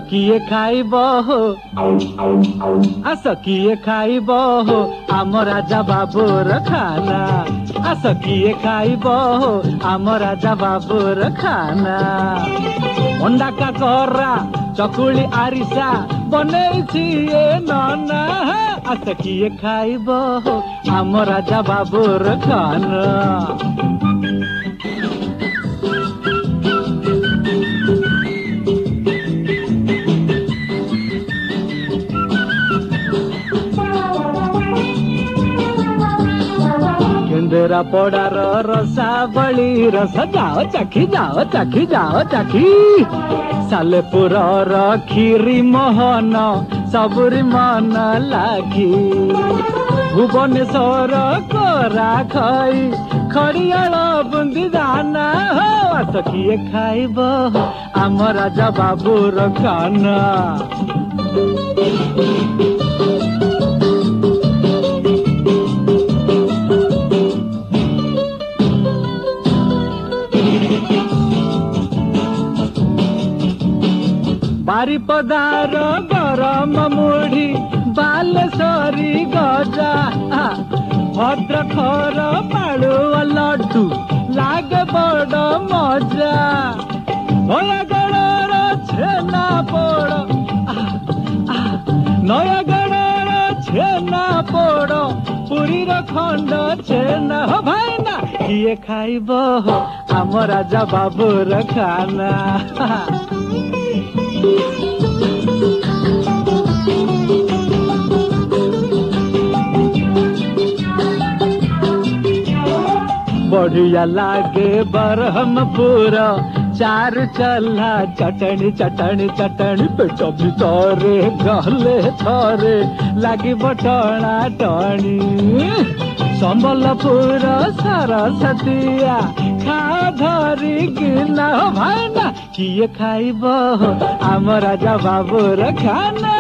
किए खाइब हो आस किए खाइब हो आम राजा बाबूर खाना आस किए खाइब हो आम राजा बाबूर खाना अंडा काकरा चकुली आरिसा बनैछि ए नना आस किए खाइब हो आम राजा बाबूर खाना केंद्रा पड़ार रसावली रस जाओ चाखी सालेपुर खीरी मोहन सबुरी मन लागी भुवनेश्वर कोरा खई खड़ियाल बुंदी दाना हो आस किए खाइब आम राजा बाबूर खाना बारिपदार गरम मुढ़ी बालेश्वरी गजा भद्रखर पालुआ लड्डू लागे बड़ मजा नयागढ़ छेना पोड़ नयागढ़ छेना पोड़ पुरी खंड छेना हो भाईना किए खाइब हो आम राजा बाबूर खाना बढ़िया लागे बरहमपुर चार चला चटनी चटनी चटनी पेट भितरे गले थरे लागी बटना टणी संबलपुर सरस्वतीया खा धरी गिना भाईना किए खाइब आम राजा बाबूर खाना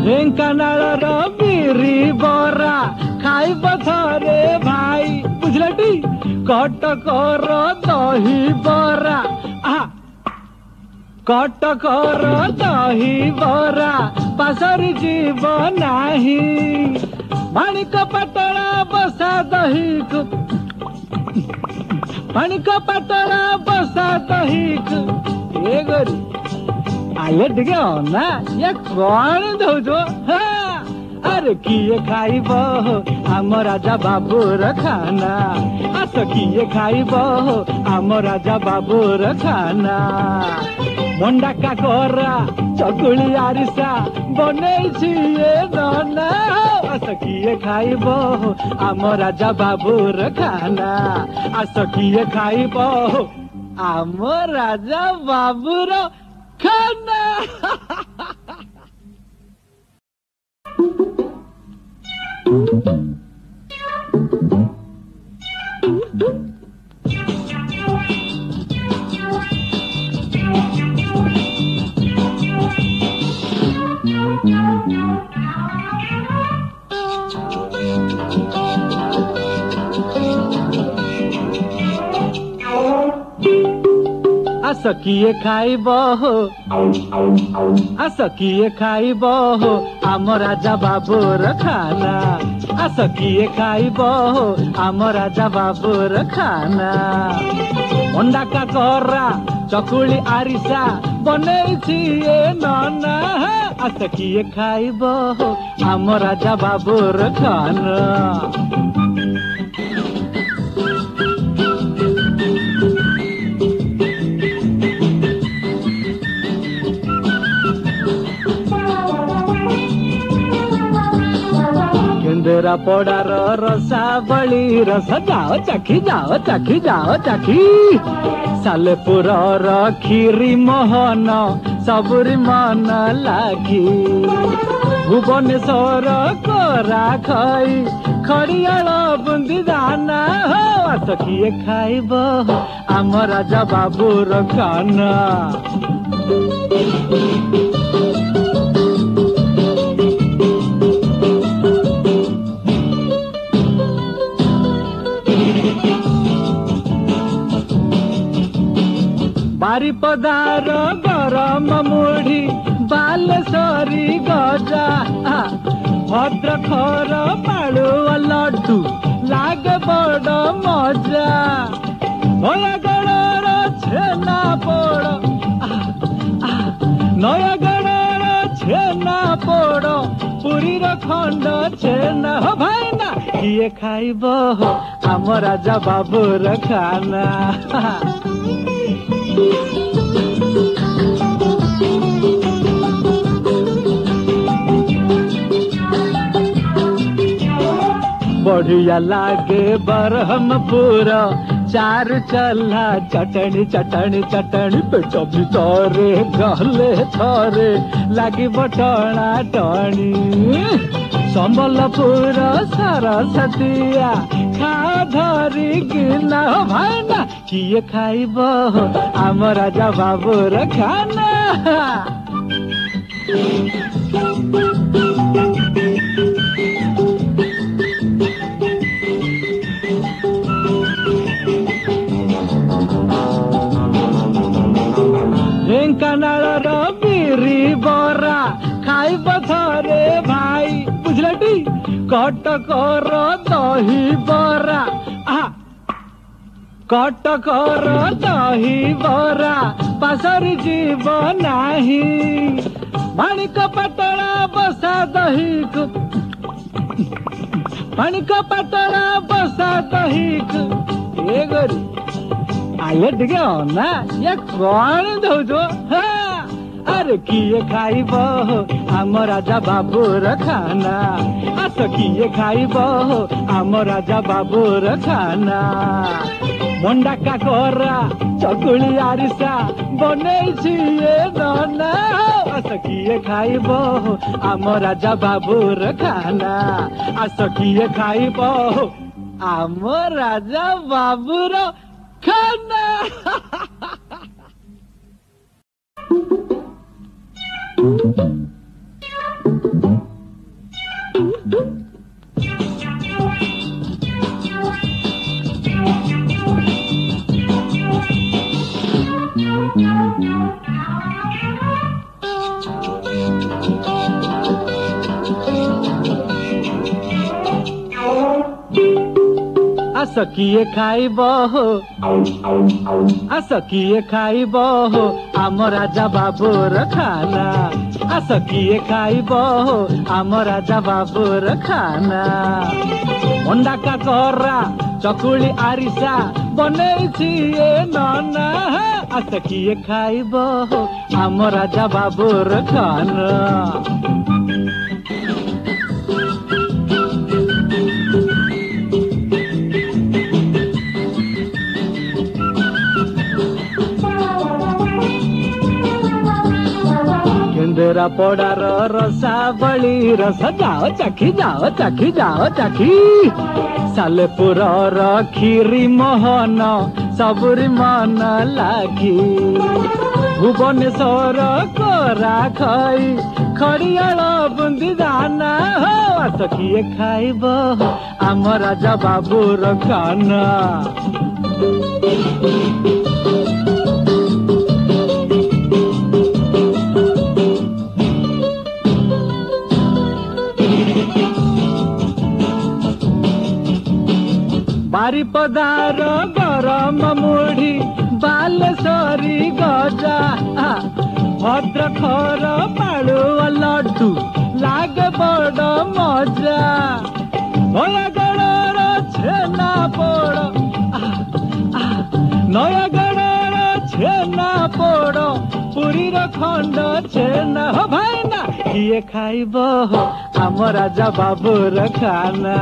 ढेंकानाल बिरी बरा खाइब थरे भाई बुझलटी कटकर दही बरा कटकर दही बरा पासरी जीव नाही माणिक पाटला बसा दही माणिक पाटला बसा दही ए गरी आले टिके अना या कौन दौचो अरे किए खाइब आम राजा बाबूर खाना आस किए खाइब आम राजा बाबूर खाना मंडा काकरा चकुली आरिसा बनैछि ए नना आस किए खाइब आम राजा बाबूर खाना आस किए खाइब आम राजा बाबूर खाना आस किए खाइब हो आस किए खाइब हो आम राजा बाबूर खाना आस किए खाइब हो आम राजा बाबूर खाना अंडा काकरा चकुली आरिसा बनैछि ए नना आस किए खाइब हो आम राजा बाबूर खाना କେନ୍ଦ୍ରା ପଡାର ରସାବଳି ରସ ଯାଅ ଚାଖି ଚାଖି ସାଲେପୁରର କ୍ଷୀରି ମୋହନ ସବୁରି ମନ ଲାଗି ଭୁବନେଶ୍ୱର କୋରା ଖଇ ଖଡ଼ିଆଳ ବୁନ୍ଦି ଦାନା ଆସ କିଏ ଖାଇବ ଆମ ରାଜା ବାବୁର ଖାନା ବାରିପଦାର ଗରମ ମୁଢି ବାଲେଶ୍ୱରୀ ଗଜା ଭଦ୍ରଖର ପାଳୁଆ ଲଡୁ ଲାଗେ ବଡ ମଜା ନୟାଗଡ଼ର ଛେନା ପୋଡ଼ ନୟାଗଡ଼ର ଛେନା ପୋଡ଼ ପୁରୀର ଖଣ୍ଡ ଛେନା ଭାଇନା କିଏ ଖାଇବ ଆମ ରାଜା ବାବୁର ଖାନା बढ़िया लागे बरहमपुर चार चला चटनी चटनी चटनी पेट भितरे गले थरे लागी टणा टणी संबलपुर सरस्वतीया खा धरी गिना भाइना किए खाइब आम राजा बाबूर खाना ढेंकानाल बिरी बरा खाइब थरे भाई बुझलटी कटकर दही बरा कटकर दही बरा पासरी जीव नाही माणिक पटना बसा दही माणिक पटना बसा दही ये गरी आले टिके ना ये कौन दौजो अरे किए खाइब आम राजा बाबूर खाना आस किए खाइब आम राजा बाबूर खाना मंडा काकरा चकुली आरिसा बनैछि ये नना आस किए खाइब आम राजा बाबूर खाना आस किए खाइब आम राजा बाबूर खाना आस किए खाइब आस किए खाइब आम राजा बाबूर खाना आस किए खाइब आम राजा बाबूर खाना अंडा काकरा चकुली आरिसा बनैछि ये नना आस किए खाइब आम राजा बाबूर खाना केन्द्रा पड़ार रसाबली रस जाओ चाखी चाखी सालेपुरर क्षीरी मोहन सबुरी मन लागी भुवनेश्वर कोरा खई खड़ियाल बुंदी दाना आस किए खाइब आम राजा बाबूर खाना बारिपदार गरम मुढ़ी बालेश्वरी गजा भद्रखर पाळुआ लड्डू लागे बड़ मजा नयागढ़ छेना पोड़ नयागढ़ छेना पोड़ पुरीर खंड छेना भाइना किए खाइब आम राजा बाबूर खाना।